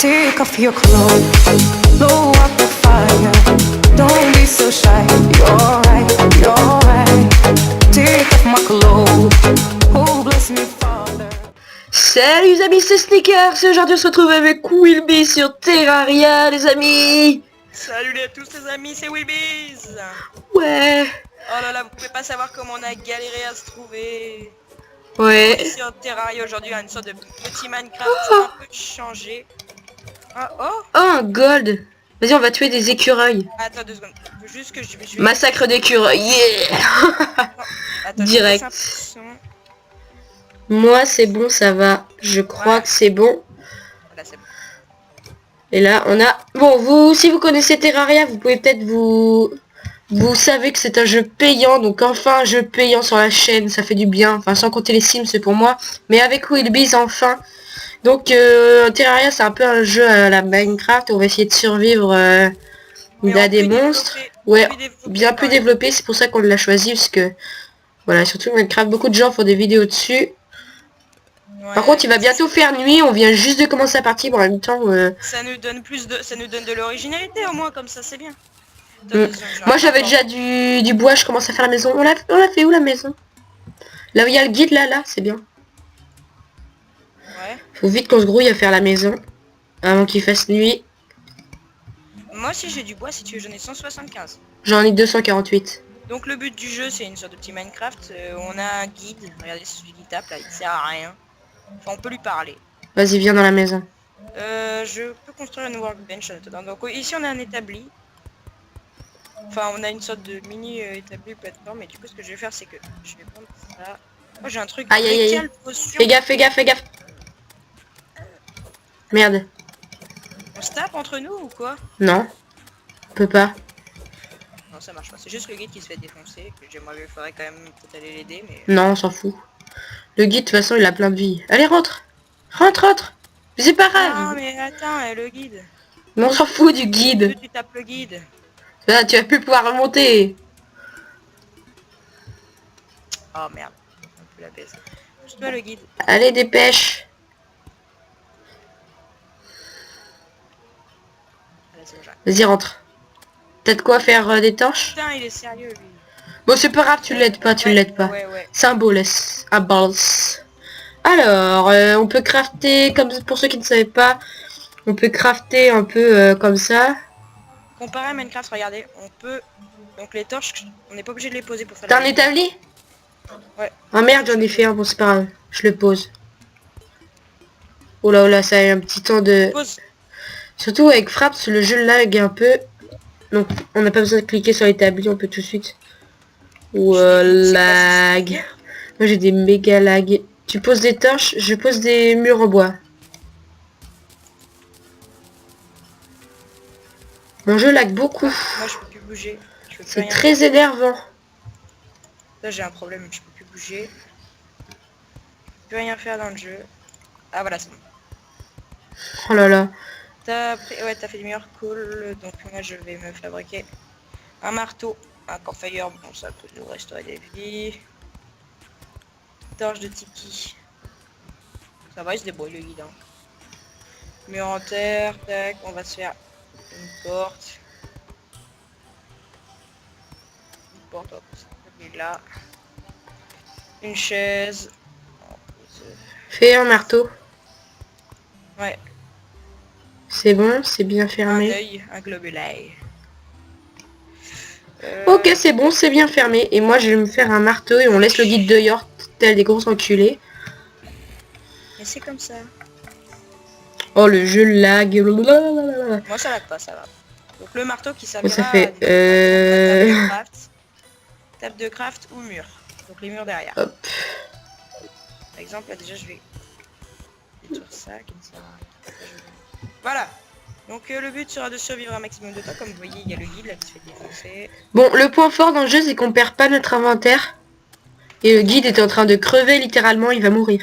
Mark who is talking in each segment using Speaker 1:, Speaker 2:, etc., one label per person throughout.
Speaker 1: Take off your clothes, blow up the fire. Don't be so shy. You're right, you're right. Take off my clothes. Oh, bless me, Father.
Speaker 2: Salut les amis, c'est Sneakers. Aujourd'hui on se retrouve avec Wilby sur Terraria les amis.
Speaker 3: Salut à tous les amis, c'est Wilbys.
Speaker 2: Ouais.
Speaker 3: Oh là là, vous pouvez pas savoir comment on a galéré à se trouver.
Speaker 2: Ouais.
Speaker 3: Sur Terraria aujourd'hui, une sorte de petit Minecraft un peu changé. Ah, oh.
Speaker 2: Oh, un gold. Vas-y, on va tuer des écureuils.
Speaker 3: Attends 2 secondes, faut juste que je me suis...
Speaker 2: Massacre d'écureuils, yeah.
Speaker 3: Attends,
Speaker 2: Direct.
Speaker 3: je baisse un peu le son.
Speaker 2: Moi c'est bon, ça va. Je crois
Speaker 3: Ouais.
Speaker 2: que c'est bon.
Speaker 3: Voilà, c'est bon.
Speaker 2: Et là on a... Bon, vous, si vous connaissez Terraria, vous pouvez peut-être vous... Vous savez que c'est un jeu payant, donc enfin un jeu payant sur la chaîne, ça fait du bien. Enfin, sans compter les Sims, c'est pour moi. Mais avec Wilbys, enfin. Donc, Terraria, c'est un peu un jeu à la Minecraft. On va essayer de survivre
Speaker 3: Mais
Speaker 2: à
Speaker 3: en
Speaker 2: des
Speaker 3: plus
Speaker 2: monstres.
Speaker 3: développé,
Speaker 2: Ouais,
Speaker 3: plus développé,
Speaker 2: bien plus
Speaker 3: quand même.
Speaker 2: développé. C'est pour ça qu'on l'a choisi, parce que... Voilà, surtout Minecraft, beaucoup de gens font des vidéos dessus.
Speaker 3: Ouais,
Speaker 2: Par contre, il va bientôt faire nuit. On vient juste de commencer la partie, mais en même temps...
Speaker 3: ça nous donne ça nous donne de l'originalité au moins, comme ça c'est bien. Attends,
Speaker 2: Mm.
Speaker 3: 2 secondes, je
Speaker 2: Moi,
Speaker 3: rate
Speaker 2: j'avais
Speaker 3: encore.
Speaker 2: déjà du bois. Je commence à faire la maison. On l'a fait où, la maison? Là où il y a le guide, là, c'est bien.
Speaker 3: Ouais.
Speaker 2: Faut vite qu'on se grouille à faire la maison. Avant qu'il fasse nuit.
Speaker 3: Moi aussi j'ai du bois, si tu veux, j'en ai 175.
Speaker 2: J'en ai 248.
Speaker 3: Donc le but du jeu c'est une sorte de petit Minecraft, on a un guide, regardez celui qui tape là, il sert à rien. Enfin on peut lui parler.
Speaker 2: Vas-y, viens dans la maison.
Speaker 3: Je peux construire une workbench en attendant. Donc ici on a un établi. Enfin on a une sorte de mini établi plateforme, et du coup ce que je vais faire c'est que je vais prendre ça. Oh j'ai un truc,
Speaker 2: Aïe, aïe, aïe.
Speaker 3: quelle potion.
Speaker 2: Fais gaffe, fais gaffe, fais gaffe. Merde.
Speaker 3: On se tape entre nous ou quoi?
Speaker 2: Non. On peut pas.
Speaker 3: Non ça marche pas, c'est juste le guide qui se fait défoncer, que j'aimerais, il faudrait quand même peut-être aller l'aider mais...
Speaker 2: Non, on s'en fout. Le guide, de toute façon, il a plein de vie. Allez, rentre. Rentre, rentre. C'est pas
Speaker 3: Non
Speaker 2: grave.
Speaker 3: mais attends, le guide.
Speaker 2: Mais on s'en fout du
Speaker 3: Plus
Speaker 2: guide.
Speaker 3: tu tapes le guide.
Speaker 2: Là, tu vas plus pouvoir remonter.
Speaker 3: Oh merde, un peu la baisse. Juste toi le guide.
Speaker 2: Allez, dépêche.
Speaker 3: Là, c'est bon, j'arrête.
Speaker 2: Vas-y, rentre. T'as de quoi faire des torches?
Speaker 3: Putain, il est sérieux lui.
Speaker 2: Bon, c'est pas grave, tu l'aides pas, tu
Speaker 3: Ouais,
Speaker 2: l'aides pas.
Speaker 3: Ouais.
Speaker 2: C'est un bolos. Un bolos. Alors, on peut crafter, comme pour ceux qui ne savaient pas, on peut crafter un peu comme ça.
Speaker 3: Comparé à Minecraft, regardez, on peut... Donc les torches, on n'est pas obligé de les poser pour faire
Speaker 2: T'as un
Speaker 3: la...
Speaker 2: établi?
Speaker 3: Ouais.
Speaker 2: Ah merde, j'en ai fait un, bon c'est pas grave, je le pose. Oh là, ça a un petit temps de...
Speaker 3: Pose.
Speaker 2: Surtout avec Fraps, le jeu lag un peu. Donc on n'a pas besoin de cliquer sur l'établi, on peut tout de suite. Ou
Speaker 3: C'est quoi,
Speaker 2: lag. Moi j'ai des méga lag. Tu poses des torches, je pose des murs en bois. Mon jeu lag beaucoup.
Speaker 3: Moi je peux plus bouger. Je peux plus
Speaker 2: C'est
Speaker 3: rien
Speaker 2: très
Speaker 3: faire.
Speaker 2: énervant.
Speaker 3: Là j'ai un problème, je peux plus bouger. Je peux plus rien faire dans le jeu. Ah voilà, c'est bon.
Speaker 2: Oh là là.
Speaker 3: T'as fait des murs, cool. Donc moi je vais me fabriquer un marteau, un campfire, bon ça peut nous restaurer des vies. Torche de tiki. Ça va, il se débrouille le guide. Hein. Mur en terre, tac, on va se faire une porte. Une porte, hop, ça là. Une chaise.
Speaker 2: Fais un marteau.
Speaker 3: Ouais,
Speaker 2: C'est bon, c'est bien
Speaker 3: un
Speaker 2: fermé.
Speaker 3: œil, un globulaire.
Speaker 2: Ok, c'est bon, c'est bien fermé. Et moi, je vais me faire un marteau et on laisse le guide dehors, tel des gros enculés.
Speaker 3: Mais c'est comme ça.
Speaker 2: Oh, le jeu lag.
Speaker 3: Moi ça va pas, ça va. Donc le marteau qui
Speaker 2: Bon,
Speaker 3: servira
Speaker 2: ça fait...
Speaker 3: à des table de craft ou mur. Donc les murs derrière.
Speaker 2: Hop.
Speaker 3: Par exemple, là déjà je vais détruire ça qui ne sert à rien. Voilà. Donc le but sera de survivre un maximum de temps. Comme vous voyez, il y a le guide là qui se fait défoncer.
Speaker 2: Bon, le point fort dans le jeu, c'est qu'on perd pas notre inventaire. Et le guide est en train de crever, littéralement, il va mourir.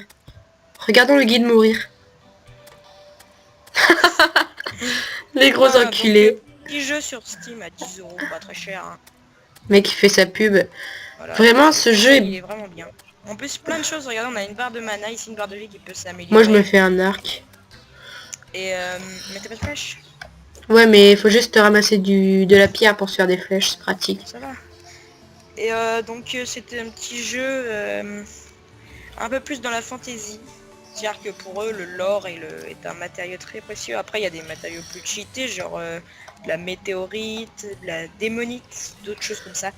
Speaker 2: Regardons le guide mourir. Les gros
Speaker 3: Voilà,
Speaker 2: enculés.
Speaker 3: donc, petit jeu sur Steam à 10 €, pas très cher. Hein.
Speaker 2: Mec, il fait sa pub.
Speaker 3: Voilà.
Speaker 2: Vraiment, ce jeu
Speaker 3: Il
Speaker 2: est...
Speaker 3: est vraiment bien. En plus, plein de choses. Regardez, on a une barre de mana, ici une barre de vie qui peut s'améliorer.
Speaker 2: Moi, je me fais un arc.
Speaker 3: Et mais t'as pas de flèche?
Speaker 2: Ouais, mais il faut juste ramasser de la pierre pour se faire des flèches, c'est pratique.
Speaker 3: Ça va. Et donc c'était un petit jeu un peu plus dans la fantasy. C'est-à-dire que pour eux, le lore est un matériau très précieux. Après, il y a des matériaux plus cheatés, genre de la météorite, de la démonite, d'autres choses comme ça.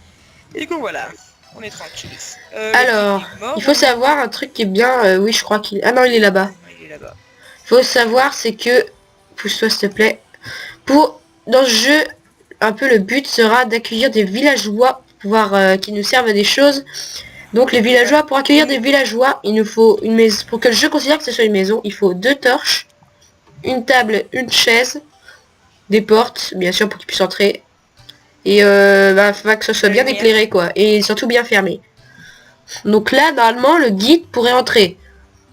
Speaker 3: Et du coup, voilà, on est tranquille.
Speaker 2: Alors, il faut savoir un truc qui est bien... oui, je crois qu'il... Ah non, il est là-bas.
Speaker 3: Il est là-bas.
Speaker 2: Faut savoir, c'est que... Pousse-toi, s'il te plaît. Dans ce jeu, un peu le but sera d'accueillir des villageois pour pouvoir qui nous servent à des choses. Donc les villageois, pour accueillir des villageois, il nous faut une maison. Pour que le jeu considère que ce soit une maison, il faut 2 torches, une table, une chaise, des portes, bien sûr, pour qu'ils puissent entrer. Et faut que ce soit bien éclairé, quoi. Et surtout bien fermé. Donc là, normalement, le guide pourrait entrer.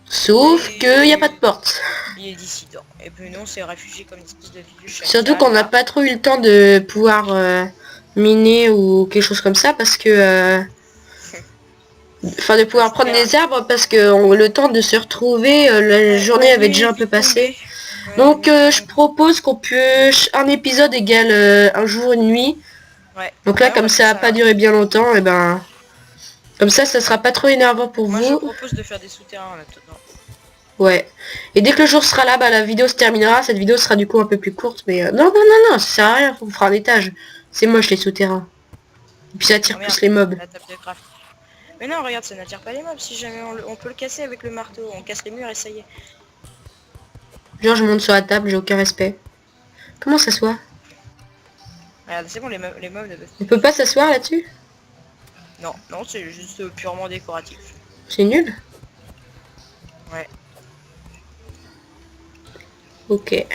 Speaker 2: Sauf qu'il n'y a pas de porte.
Speaker 3: Il est dissident. Et puis nous, on s'est réfugié comme une espèce de vieux chacal.
Speaker 2: Surtout qu'on n'a pas trop eu le temps de pouvoir miner ou quelque chose comme ça parce que... Enfin, de pouvoir prendre des arbres parce que le temps de se retrouver, la journée avait déjà un peu passé.
Speaker 3: Ouais,
Speaker 2: Donc je propose qu'on puisse... Un épisode égale un jour, une nuit.
Speaker 3: ouais.
Speaker 2: Donc là,
Speaker 3: Ouais,
Speaker 2: comme ça n'a pas duré bien longtemps, et ben... Comme ça sera pas trop énervant pour
Speaker 3: Moi,
Speaker 2: vous.
Speaker 3: je propose de faire des souterrains maintenant.
Speaker 2: Ouais. Et dès que le jour sera là, bah la vidéo se terminera. Cette vidéo sera du coup un peu plus courte, mais non, non, non, non, ça sert à rien. On fera un étage. C'est moche les souterrains. Et puis ça attire plus les mobs.
Speaker 3: La table de craft. Mais non, regarde, ça n'attire pas les mobs. Si jamais on peut le casser avec le marteau, on casse les murs et ça y est.
Speaker 2: Genre je monte sur la table, j'ai aucun respect. Comment s'asseoir?
Speaker 3: Regarde, c'est bon, les mobs ne peuvent...
Speaker 2: On peut pas s'asseoir là-dessus?
Speaker 3: Non, non, c'est juste purement décoratif.
Speaker 2: C'est nul.
Speaker 3: Ouais.
Speaker 2: Ok.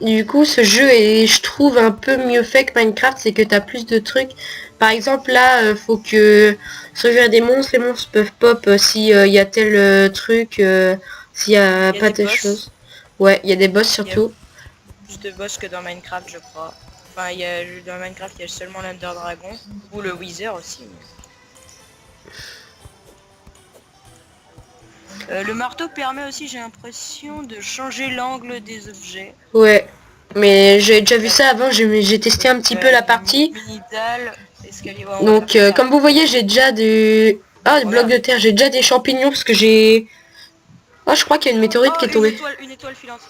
Speaker 2: Du coup, ce jeu est, je trouve, un peu mieux fait que Minecraft, c'est que t'as plus de trucs. Par exemple, là, faut que sur le jeu, il y a des monstres, les monstres peuvent pop si il y a tel truc, s'il y a pas telle chose. Ouais, il y a des boss surtout.
Speaker 3: Plus de boss que dans Minecraft, je crois. Enfin, dans Minecraft, il y a seulement l'Under Dragon ou le Wither aussi. Le marteau permet aussi, j'ai l'impression, de changer l'angle des objets.
Speaker 2: Ouais, mais j'ai déjà vu ça avant, j'ai testé un petit peu la partie. Donc comme vous voyez, j'ai déjà des... Ah, des blocs de terre, j'ai déjà des champignons parce que j'ai... Oh, je crois qu'il y a une météorite qui est tombée.
Speaker 3: Une étoile filante.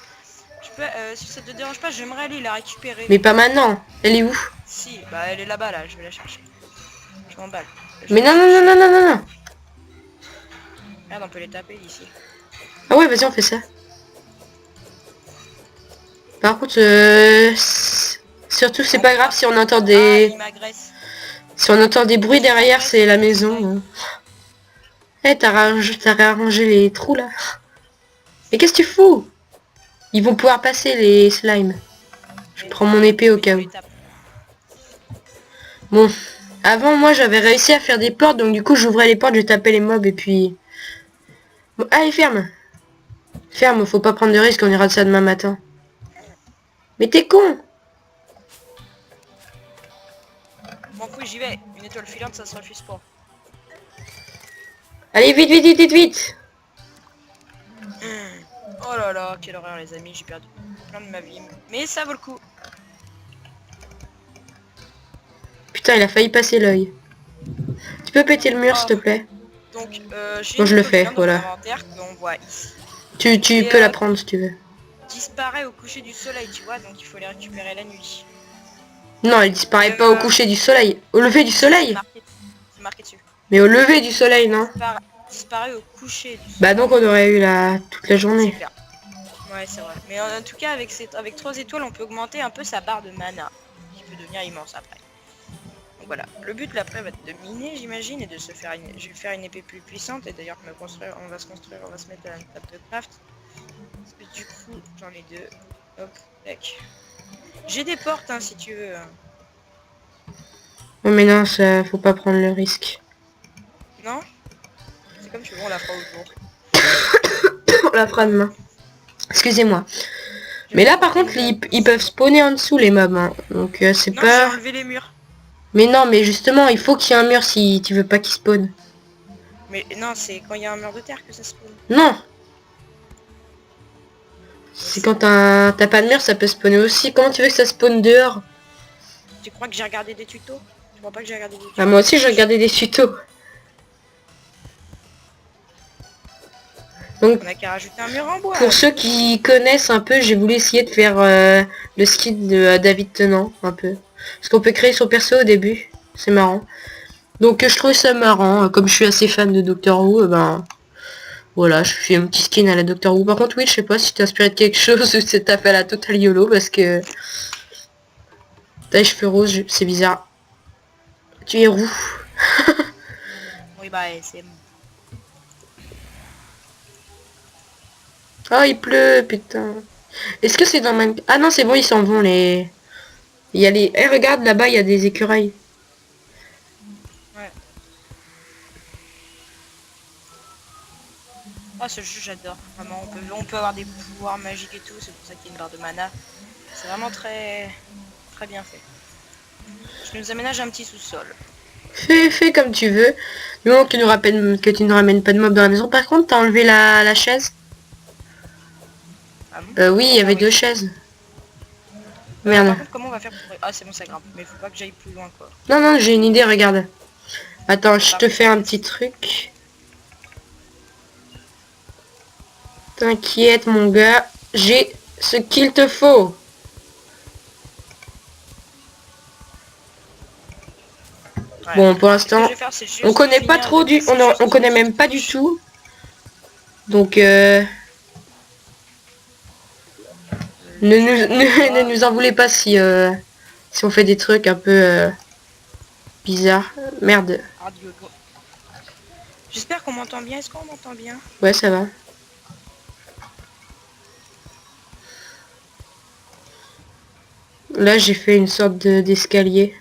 Speaker 3: Je peux, si ça te dérange pas, j'aimerais aller la récupérer.
Speaker 2: Mais pas maintenant, elle est où?
Speaker 3: Si, bah elle est là-bas, là, je vais la chercher. Je m'emballe.
Speaker 2: Mais non, non, non, non, non, non, non.
Speaker 3: Merde, on peut les taper d'ici.
Speaker 2: Ah ouais, vas-y, on fait ça. Par contre, surtout c'est pas grave si on entend des... Si on entend des bruits derrière, c'est la maison. Eh, t'as réarrangé les trous là. Mais qu'est-ce que tu fous? Ils vont pouvoir passer les slimes. Je prends mon épée au cas où. Bon, avant moi j'avais réussi à faire des portes, donc du coup j'ouvrais les portes, je tapais les mobs et puis... Bon, allez, ferme. Ferme, faut pas prendre de risque, on ira de ça demain matin. Mais t'es con!
Speaker 3: Bon, oui, j'y vais. Une étoile filante, ça se refuse pas.
Speaker 2: Allez, vite, vite, vite, vite, vite!
Speaker 3: Oh là là, quelle horreur les amis, j'ai perdu plein de ma vie. Mais ça vaut le coup.
Speaker 2: Putain, il a failli passer l'œil. Tu peux péter le mur, s'il te plaît?
Speaker 3: Donc,
Speaker 2: moi je le fais, voilà.
Speaker 3: On voit ici.
Speaker 2: Tu peux la prendre si tu veux.
Speaker 3: Disparaît au coucher du soleil, tu vois, donc il faut les récupérer la nuit.
Speaker 2: Non, elle disparaît pas au coucher du soleil. Au lever du soleil?
Speaker 3: C'est marqué dessus.
Speaker 2: Mais au lever du soleil, non?
Speaker 3: Disparaît au coucher du soleil.
Speaker 2: Bah donc on aurait eu toute la journée.
Speaker 3: Ouais, c'est vrai. Mais en tout cas, avec 3 étoiles, on peut augmenter un peu sa barre de mana, qui peut devenir immense après. Donc voilà. Le but là après va être de miner, j'imagine, et de se faire je vais faire une épée plus puissante. Et d'ailleurs, on va se mettre à une table de craft. Parce que du coup, j'en ai 2. Hop, tac. J'ai des portes, hein, si tu veux.
Speaker 2: Oh mais non, ça, faut pas prendre le risque.
Speaker 3: Non? C'est comme tu veux, on la fera au jour.
Speaker 2: On la fera demain. Excusez-moi. Mais là par contre, ils peuvent spawner en dessous les mobs. Hein. Donc c'est pas...
Speaker 3: J'ai enlevé les murs.
Speaker 2: Mais non, mais justement, il faut qu'il y ait un mur si tu veux pas qu'il spawn.
Speaker 3: Mais non, c'est quand il y a un mur de terre que ça spawn.
Speaker 2: Non. C'est quand t'as pas de mur, ça peut spawner aussi. Comment tu veux que ça spawn dehors?
Speaker 3: Tu crois que j'ai regardé des tutos? Tu crois pas que j'ai regardé des tutos?
Speaker 2: Ah, moi aussi, je regardais des tutos. Donc,
Speaker 3: On a qu'à rajouter un mur en bois.
Speaker 2: pour ceux qui connaissent un peu, j'ai voulu essayer de faire le skin de David Tennant, un peu. Parce qu'on peut créer son perso au début. C'est marrant. Donc, je trouvais ça marrant. Comme je suis assez fan de Doctor Who, ben... Voilà, je fais un petit skin à la Doctor Who. Par contre, oui, je sais pas si t'es inspiré de quelque chose ou si t'as fait à la Total YOLO, parce que... T'as les cheveux roses, c'est bizarre. Tu es roux.
Speaker 3: Oui, bah, c'est...
Speaker 2: Oh, il pleut, putain. Est-ce que c'est dans Minecraft? Ah non, c'est bon, ils s'en vont, les... Il y a les... Eh, regarde, là-bas, il y a des écureuils.
Speaker 3: Ouais. Ah, ce jeu, j'adore. Vraiment, on peut avoir des pouvoirs magiques et tout. C'est pour ça qu'il y a une barre de mana. C'est vraiment très... très bien fait. Je nous aménage un petit sous-sol.
Speaker 2: Fais comme tu veux. Du moment que, que tu ne ramènes pas de mobs dans la maison. Par contre, t'as enlevé la chaise?
Speaker 3: Ah bon?
Speaker 2: Oui, il y
Speaker 3: Ah
Speaker 2: avait
Speaker 3: oui.
Speaker 2: deux chaises.
Speaker 3: Par
Speaker 2: Merde.
Speaker 3: contre, comment on va faire pour... Ah, c'est bon, ça grimpe. Mais faut pas que j'aille plus loin, quoi.
Speaker 2: Non, non, j'ai une idée, regarde. Attends, je te
Speaker 3: Parfait.
Speaker 2: fais un petit truc. T'inquiète, mon gars. J'ai ce qu'il te faut.
Speaker 3: Ouais.
Speaker 2: Bon, pour
Speaker 3: Ce que
Speaker 2: l'instant,
Speaker 3: je vais faire, c'est juste
Speaker 2: on connaît pas
Speaker 3: finir
Speaker 2: trop
Speaker 3: de
Speaker 2: du...
Speaker 3: casser juste
Speaker 2: On connaît
Speaker 3: une
Speaker 2: même
Speaker 3: petite
Speaker 2: pas du
Speaker 3: couche.
Speaker 2: tout. Donc, ne nous en voulez pas si, si on fait des trucs un peu bizarres. Merde.
Speaker 3: Radio. J'espère qu'on m'entend bien. Est-ce qu'on m'entend bien?
Speaker 2: Ouais, ça va. Là, j'ai fait une sorte d'escalier.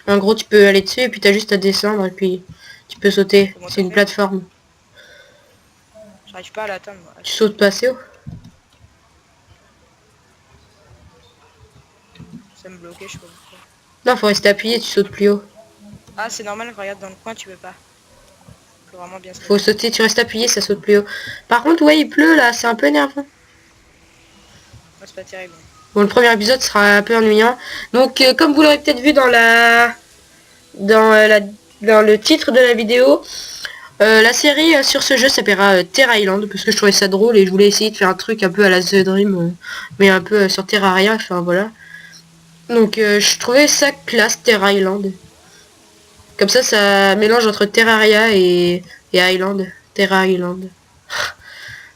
Speaker 2: En gros, tu peux aller dessus et puis t'as juste à descendre et puis tu peux sauter.
Speaker 3: Comment
Speaker 2: C'est
Speaker 3: t'as
Speaker 2: une
Speaker 3: fait?
Speaker 2: plateforme.
Speaker 3: J'arrive pas à l'atteindre, moi.
Speaker 2: Tu sautes pas assez haut.
Speaker 3: Ça me bloquait, je sais pas pourquoi.
Speaker 2: Non, faut rester appuyé, tu sautes plus haut.
Speaker 3: Ah, c'est normal, regarde dans le coin, tu veux pas. Faut vraiment bien se
Speaker 2: Faut sauter, tu restes appuyé, ça saute plus haut. Par contre, ouais, il pleut là, c'est un peu énervant.
Speaker 3: Ouais, c'est pas terrible.
Speaker 2: Bon, le premier épisode sera un peu ennuyant. Donc, comme vous l'aurez peut-être vu dans dans le titre de la vidéo, la série sur ce jeu s'appellera Terra Island, parce que je trouvais ça drôle et je voulais essayer de faire un truc un peu à la The Dream, mais un peu sur Terraria, enfin voilà. Donc, je trouvais ça classe Terra Island. Comme ça mélange entre Terraria et Island. Terra Island.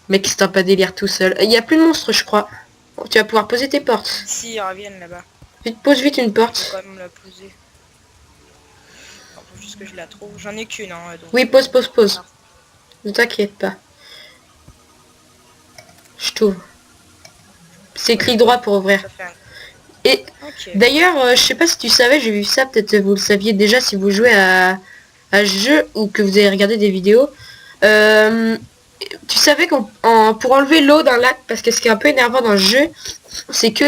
Speaker 2: Mec, c'est un pas délire tout seul. Il y a plus de monstres, je crois. Bon, tu vas pouvoir poser tes portes.
Speaker 3: Si, ils reviennent là-bas.
Speaker 2: Vite, pose vite une
Speaker 3: Faut
Speaker 2: porte.
Speaker 3: quand même la poser. Enfin, faut juste que je la trouve. J'en ai qu'une, hein. Donc...
Speaker 2: Oui, pose. Ne t'inquiète pas. Je t'ouvre. C'est clic droit pour ouvrir.
Speaker 3: Ça fait un...
Speaker 2: Et
Speaker 3: Ok.
Speaker 2: d'ailleurs, je sais pas si tu savais, j'ai vu ça, peut-être vous le saviez déjà si vous jouez à ce jeu ou que vous avez regardé des vidéos. Tu savais pour enlever l'eau d'un lac, parce que ce qui est un peu énervant dans le jeu, c'est que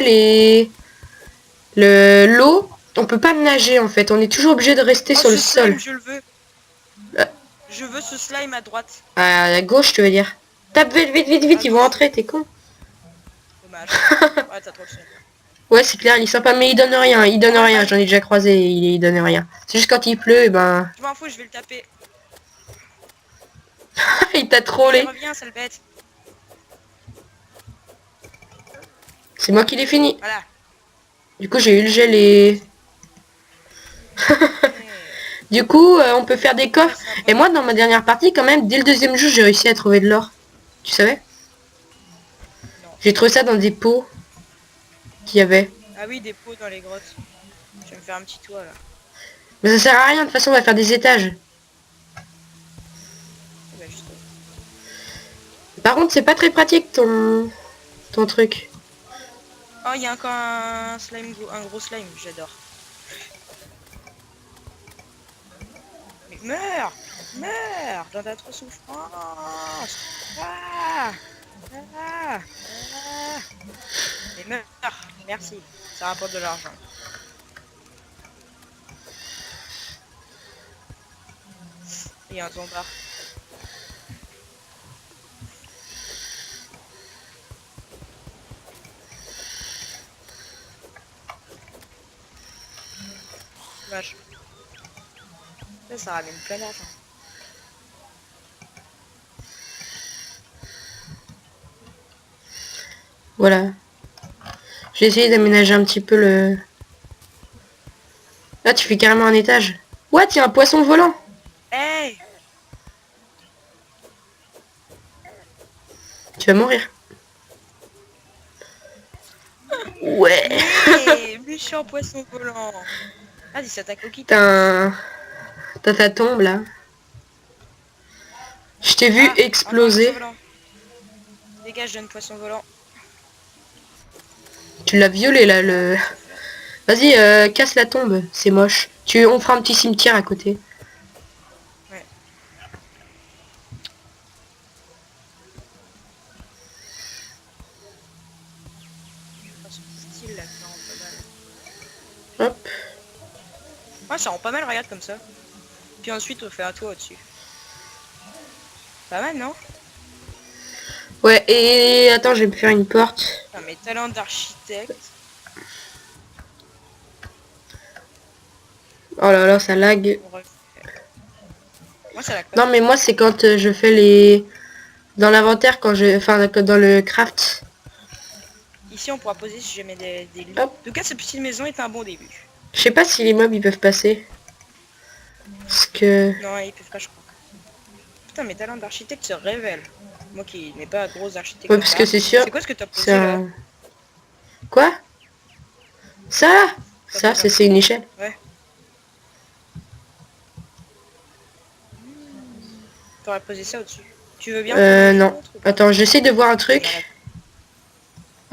Speaker 2: l'eau, on peut pas nager en fait, on est toujours obligé de rester
Speaker 3: Oh,
Speaker 2: sur le
Speaker 3: ce slime,
Speaker 2: sol.
Speaker 3: je le veux.
Speaker 2: Euh.
Speaker 3: Je veux ce slime à droite.
Speaker 2: À gauche, tu veux dire. Tape vite,
Speaker 3: À
Speaker 2: ils vont
Speaker 3: gauche.
Speaker 2: entrer, t'es con.
Speaker 3: Dommage. Ouais, t'as trop le seum.
Speaker 2: Ouais, c'est clair, il est sympa, mais il donne rien, j'en ai déjà croisé, il donne rien. C'est juste quand il pleut, et ben...
Speaker 3: Je m'en fous, je vais le taper.
Speaker 2: il t'a
Speaker 3: Il
Speaker 2: trollé.
Speaker 3: revient, sale bête.
Speaker 2: C'est moi qui l'ai fini.
Speaker 3: Voilà.
Speaker 2: Du coup, j'ai eu le gel et... Du coup, on peut faire des coffres. Et moi, dans ma dernière partie, quand même, dès le deuxième jour, j'ai réussi à trouver de l'or. Tu savais?
Speaker 3: Non.
Speaker 2: J'ai trouvé ça dans des pots qu'il y avait.
Speaker 3: Ah oui, des pots dans les grottes. Je vais me faire un petit toit là.
Speaker 2: Mais ça sert à rien, de toute façon, on va faire des étages.
Speaker 3: Bah, juste...
Speaker 2: Par contre, c'est pas très pratique ton truc.
Speaker 3: Oh, il y a encore un slime, un gros slime, j'adore. Mais meurs! Meurs dans ta trop souffrance! Ah! Ah! Ah! Mais meurs! Merci, ça rapporte de l'argent. Il y a un zombard. Dommage. Ça ramène plein d'argent.
Speaker 2: Voilà. J'ai essayé d'aménager un petit peu le... Là, tu fais carrément un étage. What, il y a un poisson volant.
Speaker 3: Hey.
Speaker 2: Tu vas mourir. Ouais.
Speaker 3: Mais méchant poisson volant. Ah, il s'attaque au kit.
Speaker 2: T'as ta tombe, là. Je t'ai vu
Speaker 3: Ah, encore un
Speaker 2: exploser.
Speaker 3: poisson volant. Dégage, jeune poisson volant.
Speaker 2: Tu l'as violé, là, le... Vas-y, casse la tombe. C'est moche. On fera un petit cimetière à côté.
Speaker 3: Ouais. Oh, ce style là, ça rend pas mal.
Speaker 2: Hop.
Speaker 3: Ouais, ça rend pas mal, regarde comme ça. Puis ensuite, on fait un toit au-dessus. Pas mal, non?
Speaker 2: Ouais, et attends, je vais me faire une porte.
Speaker 3: Ah, mes talents d'architecte.
Speaker 2: Oh là là, ça lag.
Speaker 3: On refait. Moi, ça la
Speaker 2: Non, mais moi, c'est quand je fais les... Dans l'inventaire, quand je... Enfin, dans le craft.
Speaker 3: Ici, on pourra poser si jamais des lits.
Speaker 2: Hop.
Speaker 3: En tout cas, cette petite maison est un bon début.
Speaker 2: Je sais pas si les mobs, ils peuvent passer. Parce que...
Speaker 3: Non, ils peuvent pas, je crois. Putain, mes talents d'architecte se révèlent. Moi qui n'ai pas gros architecte.
Speaker 2: Ouais, parce que c'est sûr...
Speaker 3: C'est quoi ce que t'as posé
Speaker 2: C'est
Speaker 3: là?
Speaker 2: un... Quoi? Ça? Ça, c'est une échelle.
Speaker 3: Ouais. T'aurais posé ça au-dessus. Tu veux bien que je te
Speaker 2: Non.
Speaker 3: montre ou pas?
Speaker 2: Attends, j'essaie de voir un truc.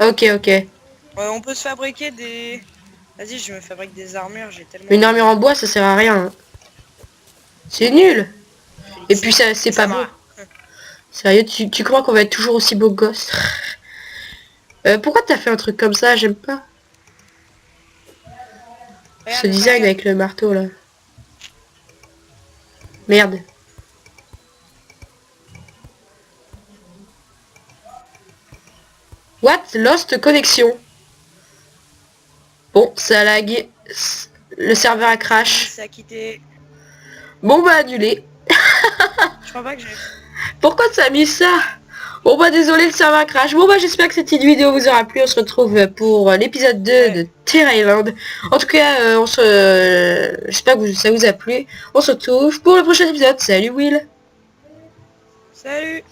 Speaker 2: Ok, ok.
Speaker 3: On peut se fabriquer des... Vas-y, je me fabrique des armures, j'ai tellement...
Speaker 2: Une armure en bois, ça sert à rien. Hein. C'est nul. Et puis, ça, c'est pas beau.
Speaker 3: marche.
Speaker 2: Sérieux, tu crois qu'on va être toujours aussi beau gosse? Pourquoi t'as fait un truc comme ça? J'aime pas.
Speaker 3: Regarde,
Speaker 2: Ce design
Speaker 3: regarde.
Speaker 2: avec le marteau, là. Merde. What? Lost connexion. Bon, ça lag. Le serveur a crash.
Speaker 3: Ça a quitté.
Speaker 2: Bon bah annulé.
Speaker 3: Je crois pas que j'ai...
Speaker 2: Pourquoi ça a mis ça? Bon bah désolé, le serveur crash. Bon bah j'espère que cette petite vidéo vous aura plu. On se retrouve pour l'épisode 2 de Terra Island. En tout cas, j'espère que ça vous a plu. On se retrouve pour le prochain épisode. Salut Will.
Speaker 3: Salut.